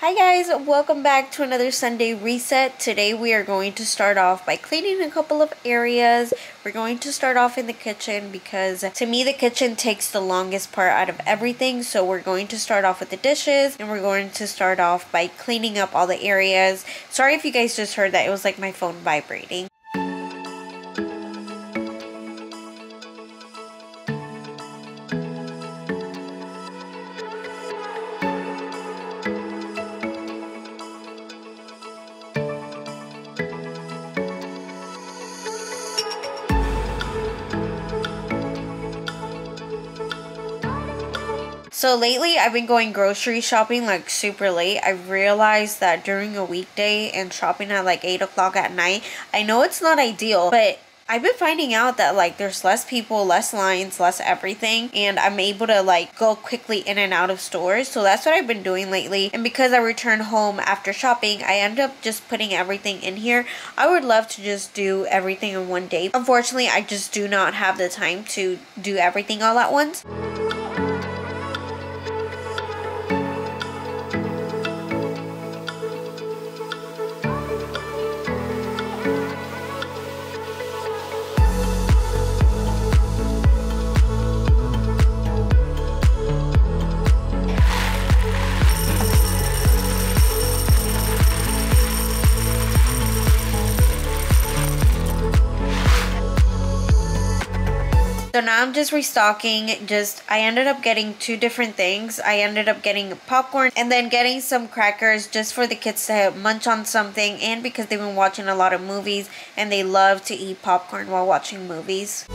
Hi guys, welcome back to another Sunday reset. Today we are going to start off by cleaning a couple of areas. We're going to start off in the kitchen because to me the kitchen takes the longest part out of everything. So we're going to start off with the dishes and we're going to start off by cleaning up all the areas. Sorry if you guys just heard that, it was like my phone vibrating. So lately I've been going grocery shopping like super late. I realized that during a weekday and shopping at like 8 o'clock at night, I know it's not ideal, but I've been finding out that like there's less people, less lines, less everything, and I'm able to like go quickly in and out of stores. So that's what I've been doing lately. And because I return home after shopping, I end up just putting everything in here. I would love to just do everything in one day. Unfortunately, I just do not have the time to do everything all at once. So now I'm just restocking. I ended up getting two different things. I ended up getting popcorn and then getting some crackers just for the kids to munch on something, and because they've been watching a lot of movies and they love to eat popcorn while watching movies.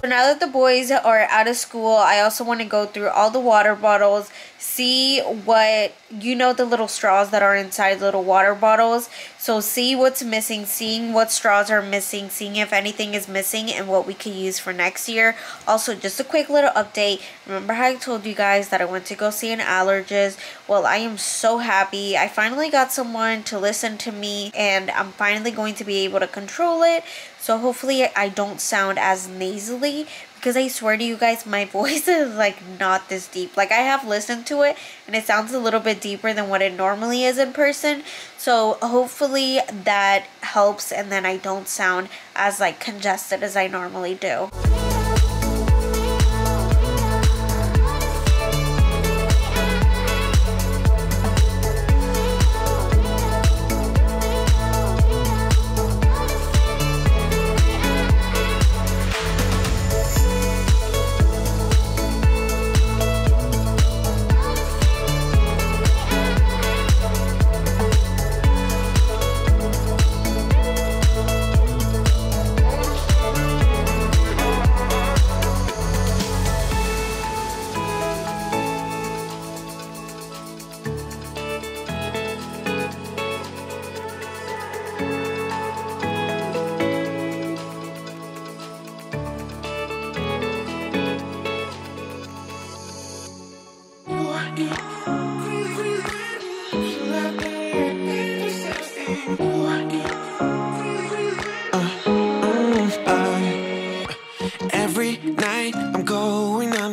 Now that the boys are out of school, I also want to go through all the water bottles, see what, the little straws that are inside little water bottles. So see what's missing, seeing what straws are missing, seeing if anything is missing and what we could use for next year. Also, just a quick little update. Remember how I told you guys that I went to go see an allergist? Well, I am so happy. I finally got someone to listen to me and I'm finally going to be able to control it. So hopefully I don't sound as nasally, because I swear to you guys, my voice is like not this deep. Like, I have listened to it and it sounds a little bit deeper than what it normally is in person. So hopefully that helps and then I don't sound as like congested as I normally do.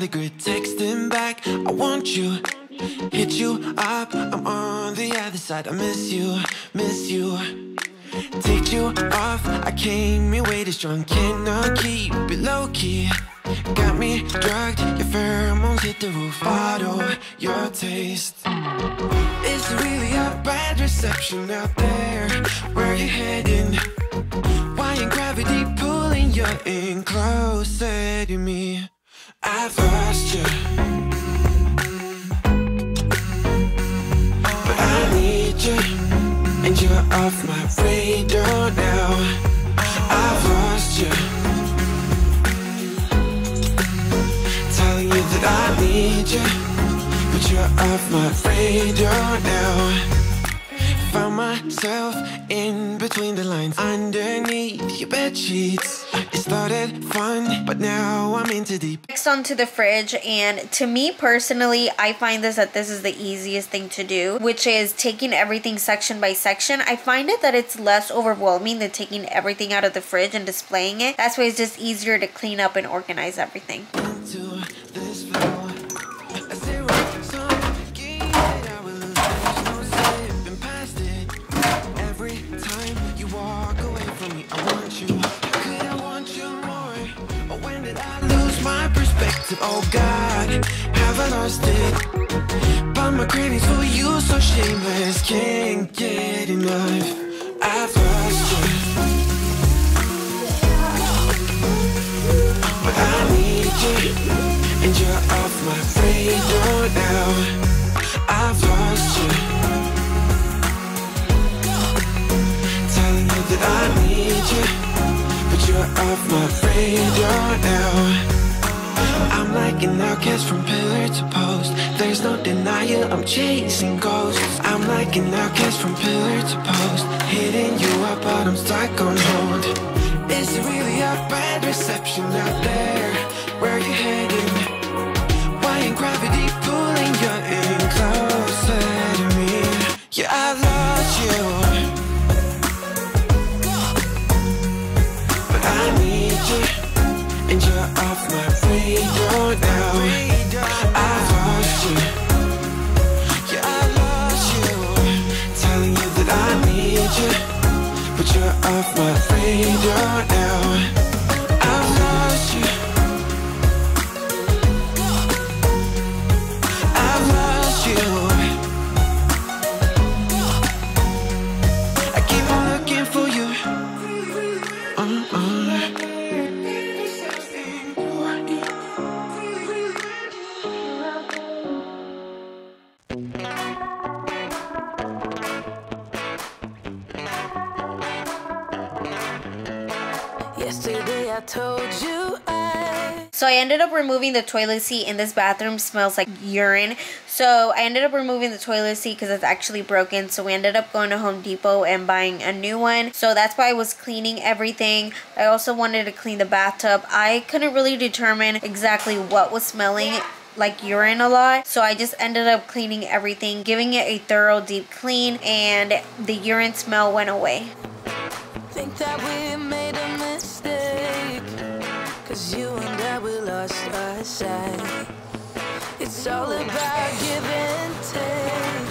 the grid, texting back, I want you. Hit you up, I'm on the other side. I miss you, miss you. Take you off, I came in way too strong. Cannot keep it low-key. Got me drugged, your pheromones hit the roof. Auto, your taste. It's really a bad reception out there. Where you heading? Why ain't gravity pulling you in closer to me? I've lost you, but I need you, and you're off my radar now. I've lost you, telling you that I need you, but you're off my radar now. Found myself in between the lines, underneath your bed sheets. It started fun, but now I'm into deep. Next onto the fridge, and to me personally, I find that this is the easiest thing to do, which is taking everything section by section. I find it that it's less overwhelming than taking everything out of the fridge and displaying it. That's why it's just easier to clean up and organize everything. Into this flow. Oh God, have I lost it? But my cravings for you so shameless, can't get enough. I've lost you, but I need you, and you're off my radar now. I've lost you, telling you that I need you, but you're off my radar now. I'm like an outcast from pillar to post. There's no denial, I'm chasing ghosts. I'm like an outcast from pillar to post, hitting you up, but I'm stuck on hold. Is it really a bad reception out there? Where you heading? Why ain't gravity pulling you in closer to me? Yeah, I lost you, but I need you, and you're off my radar now. I've lost you, yeah, I lost you, telling you that I need you, but you're off my radar now. I've lost you, I've lost you. I keep on looking for you. Yesterday I told you So I ended up removing the toilet seat, and this bathroom smells like urine. So I ended up removing the toilet seat because it's actually broken. So we ended up going to Home Depot and buying a new one. So that's why I was cleaning everything. I also wanted to clean the bathtub. I couldn't really determine exactly what was smelling like urine a lot, so I just ended up cleaning everything, giving it a thorough deep clean, and the urine smell went away. think that we made a mistake, 'cause you and I, we lost our sight. It's all about give and take.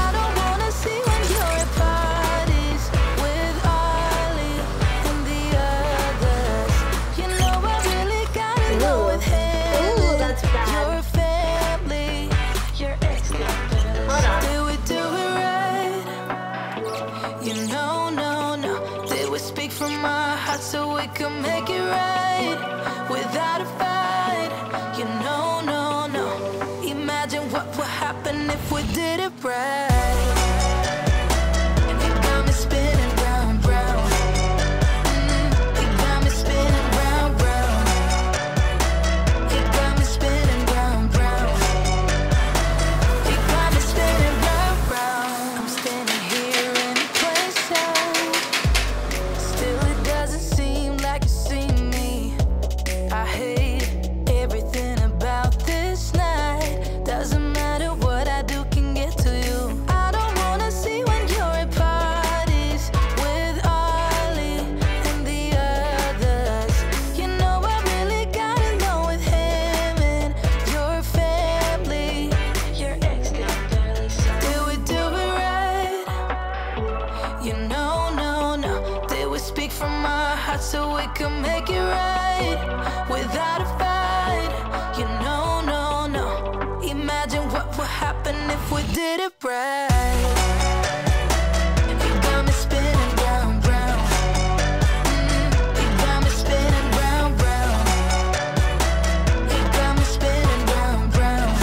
I don't wanna see when you're at parties with Ollie and the others. You know I really gotta go with him. Ooh, that's bad. Your family, your ex-girlfriend. Did we do it right? You know, no, they would speak from our hearts so we could make it right without a fight. You know, no, imagine what would happen if we did it right. You got me spinning round, round. You got me spinning round, round. You got me spinning round, round.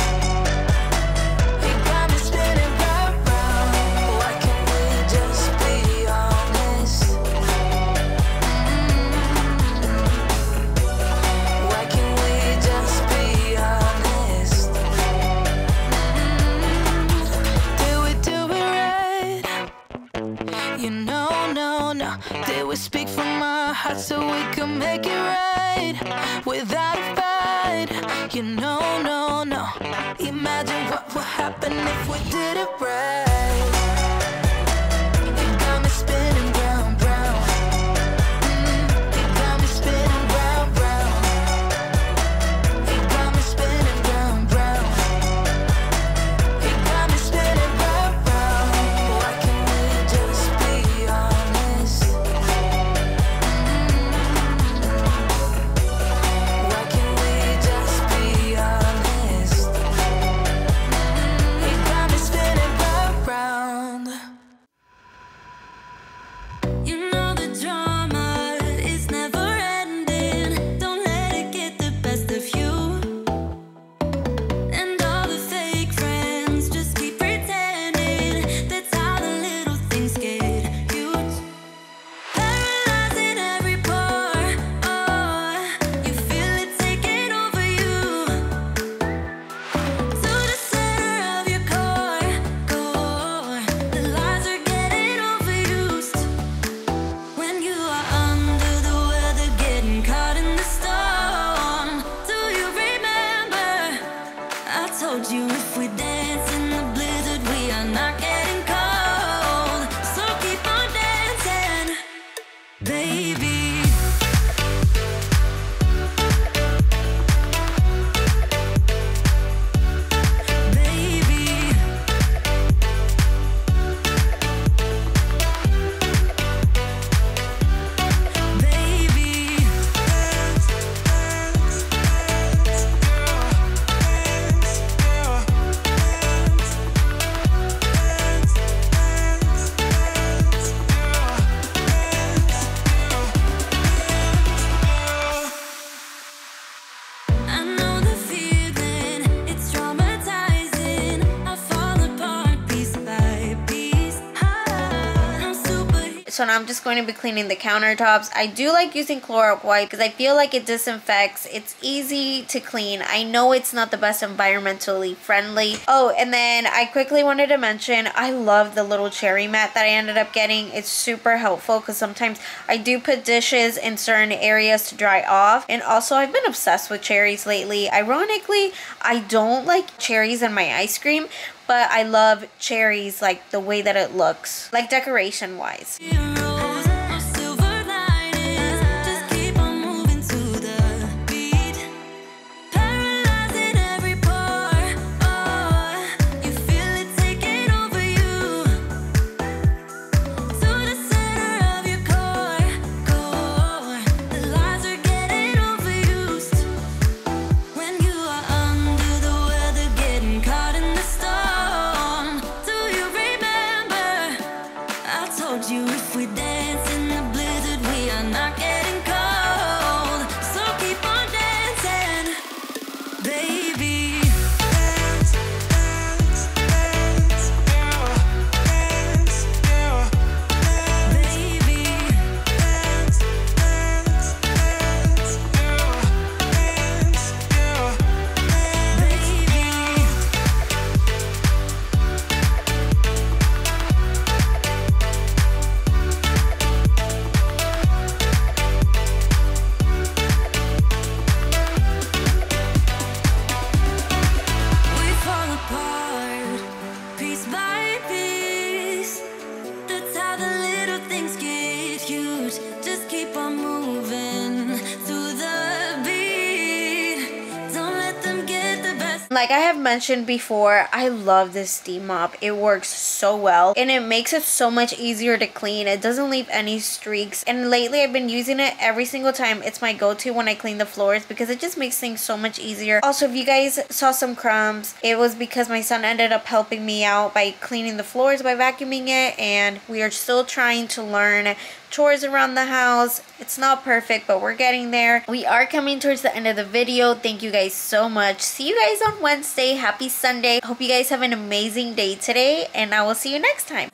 You got me spinning round, round. Why can't we just be honest? Why can't we just be honest? Did we do it right? You know, no, no. Did we speak from our hearts so we could make it right without a fight? You know, no, no. Imagine what would happen if we did it right. You got me spinning round, round. You got me spinning round, round. You got me spinning round, round. You got me spinning round, round. Why can't we just be honest? Why can't we just be honest? You got me spinning round, round. You know the drama is never ending. Don't let it get the best of you. And all the fake friends just keep pretending. That's how the little things get huge. Paralyzing every pore. Oh, you feel it taking over you. To the center of your core. The lies are getting overused. When you are under the weather, getting caught in the storm. Do you remember? I told you if we dance in the blizzard, we are not getting cold. So keep on dancing, baby. Baby. Baby. I know the feeling, it's traumatizing. I fall apart piece by piece. I'm super. So now I'm just going to be cleaning the countertops. I do like using Clorox wipe because I feel like it disinfects. It's easy to clean. I know it's not the best environmentally friendly. Oh, and then I quickly wanted to mention, I love the little cherry mat that I ended up getting. It's super helpful because sometimes I do put dishes in certain areas to dry off. And also I've been obsessed with cherries lately. Ironically, I don't like cherries in my ice cream, but I love cherries like the way that it looks, like decoration wise. Heroes or silver linings, just keep on moving to the beat. Paralyzing every pore. Oh, you feel it taking over you. To the center of your core. The lies are getting overused. When you are under the weather, getting caught in the storm. Do you remember? I told you if we dance in the blizzard, we are not getting cold. So keep on dancing, baby. Like I have mentioned before, I love this steam mop. It works so well and it makes it so much easier to clean. It doesn't leave any streaks, and lately I've been using it every single time. It's my go-to when I clean the floors because it just makes things so much easier. Also, if you guys saw some crumbs, it was because my son ended up helping me out by cleaning the floors by vacuuming it, and we are still trying to learn chores around the house. It's not perfect, but we're getting there. We are coming towards the end of the video. Thank you guys so much. See you guys on Wednesday. Happy Sunday. Hope you guys have an amazing day today, and I will see you next time.